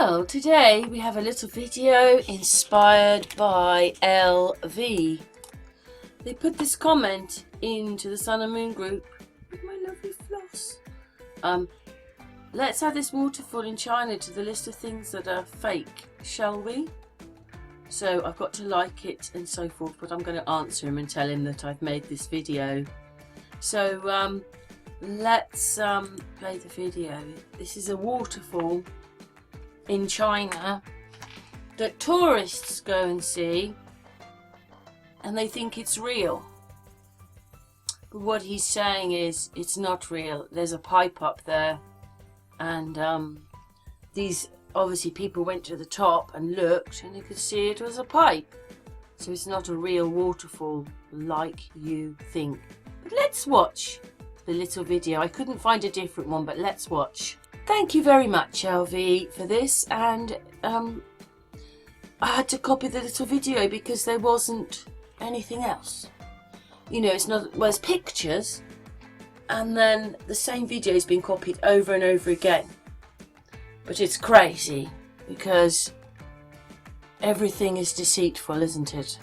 Well, today we have a little video inspired by Elvee. They put this comment into the Sun and Moon group with my lovely floss. Let's add this waterfall in China to the list of things that are fake, shall we? So I've got to like it and so forth, but I'm going to answer him and tell him that I've made this video. So let's play the video. This is a waterfall in China that tourists go and see and they think it's real. But what he's saying is it's not real. There's a pipe up there, and these obviously people went to the top and looked and they could see it was a pipe. So it's not a real waterfall like you think. But let's watch the little video. I couldn't find a different one, but let's watch. Thank you very much, Elvee, for this, and I had to copy the little video because there wasn't anything else. You know, it's not, well, it's pictures, and then the same video has been copied over and over again. But it's crazy because everything is deceitful, isn't it?